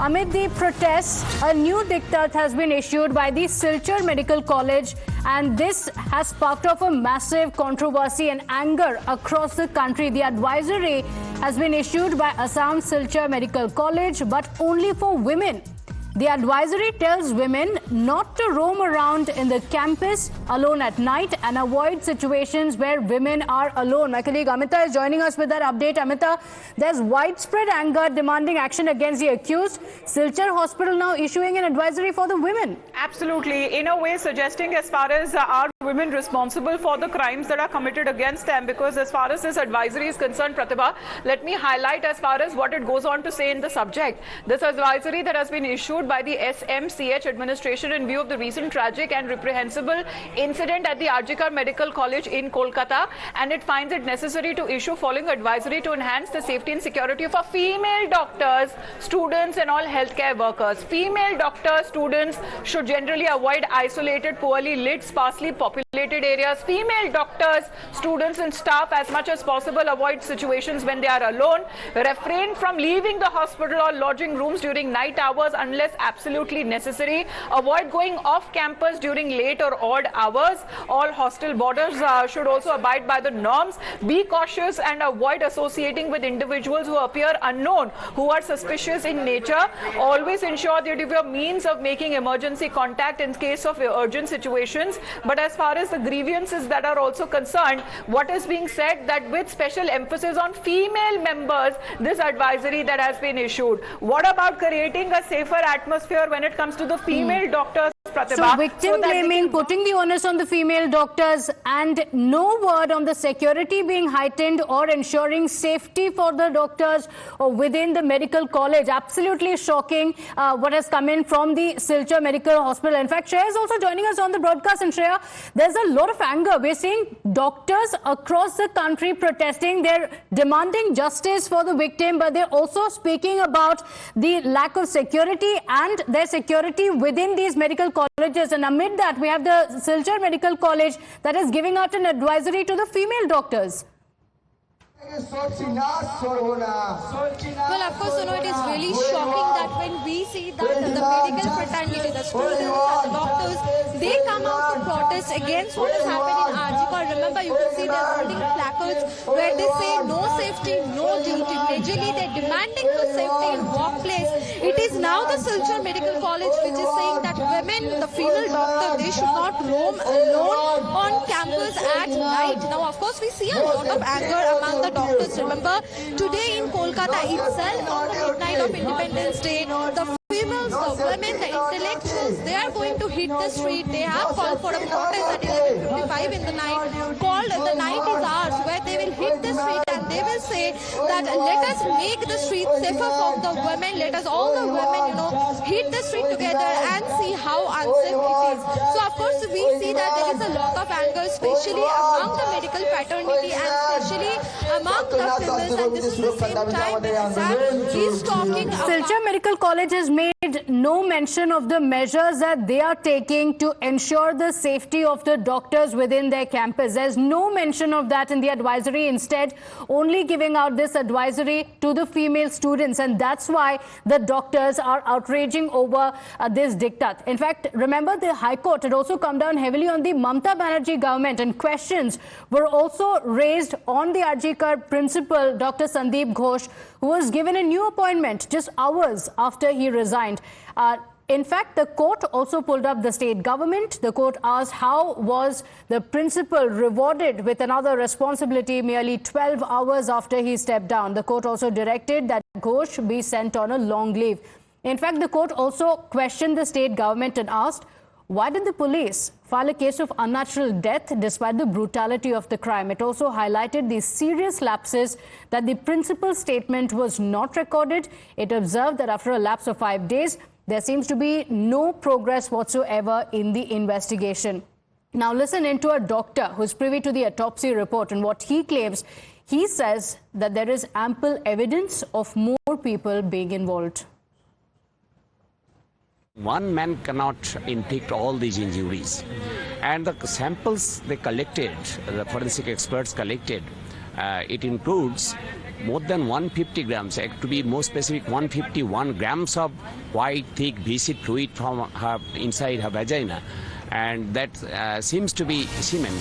Amid the protests, a new diktat has been issued by the Silchar Medical College, and this has sparked off a massive controversy and anger across the country. The advisory has been issued by Assam Silchar Medical College, but only for women. The advisory tells women not to roam around in the campus alone at night and avoid situations where women are alone. My colleague Amita is joining us with that update. Amita, there's widespread anger demanding action against the accused. Silchar Hospital now issuing an advisory for the women. Absolutely. In a way, suggesting as far as are women responsible for the crimes that are committed against them, because as far as this advisory is concerned, Pratibha, let me highlight as far as what it goes on to say in the subject. This advisory that has been issued by the SMCH administration in view of the recent tragic and reprehensible incident at the Silchar Medical College in Kolkata, and it finds it necessary to issue following advisory to enhance the safety and security of female doctors, students and all healthcare workers. Female doctors, students should generally avoid isolated, poorly lit, sparsely populated areas. Female doctors, students and staff as much as possible avoid situations when they are alone. Refrain from leaving the hospital or lodging rooms during night hours unless absolutely necessary. Avoid going off campus during late or odd hours. All hostel boarders should also abide by the norms. Be cautious and avoid associating with individuals who appear unknown, who are suspicious in nature. Always ensure that you have means of making emergency contact in case of urgent situations. But as far as the grievances that are also concerned, what is being said that with special emphasis on female members, this advisory that has been issued. What about creating a safer atmosphere when it comes to the female doctors? So victim blaming, putting the onus on the female doctors, and no word on the security being heightened or ensuring safety for the doctors within the medical college. Absolutely shocking what has come in from the Silchar Medical Hospital. In fact, Shreya is also joining us on the broadcast. And Shreya, there's a lot of anger. We're seeing doctors across the country protesting. They're demanding justice for the victim, but they're also speaking about the lack of security and their security within these medical colleges. And amid that, we have the Silchar Medical College that is giving out an advisory to the female doctors. Well, of course, it is really shocking that when we see that the medical fraternity, the students and the doctors, they come out to protest against what has happened in RG. Remember, you can see they're holding placards where they say no safety, no duty. Majorly, they're demanding for safety in workplace. It is now the Silchar Medical College which is saying that women, the female doctor, they should not roam alone on campus at night. Now, of course, we see a lot of anger among the doctors. Remember, today in Kolkata itself, on the midnight of Independence Day, the females, the women, the intellectuals, they are going to hit the street. They have called for a protest at 11:55 in the night, called The Night Is Ours, where they will hit the street and they will say that let us make the street safer for the women. Let us, all the women, hit the street together and see how unsafe it is. So, of course, we see that there is a lot of anger, especially among the medical fraternity and especially among the females. And this is the same time that he's talking about... Silchar Medical College has made no mention of the measures that they are taking to ensure the safety of the doctors within their campus. There's no mention of that in the advisory. Instead, only giving out this advisory to the female students. And that's why the doctors are outraging over this diktat. In fact, remember, the High Court had also come down heavily on the Mamata Banerjee government, and questions were also raised on the RGKar principal, Dr. Sandeep Ghosh, who was given a new appointment just hours after he resigned. In fact, the court also pulled up the state government. The court asked how was the principal rewarded with another responsibility merely 12 hours after he stepped down. The court also directed that Ghosh be sent on a long leave. In fact, the court also questioned the state government and asked, why did the police file a case of unnatural death despite the brutality of the crime? It also highlighted the serious lapses that the principal's statement was not recorded. It observed that after a lapse of 5 days, there seems to be no progress whatsoever in the investigation. Now listen into a doctor who's privy to the autopsy report, and what he claims. He says that there is ample evidence of more people being involved. One man cannot inflict all these injuries. And the samples they collected, the forensic experts collected, It includes more than 150 grams, to be more specific, 151 grams of white, thick, viscid fluid from her inside her vagina, and that seems to be semen.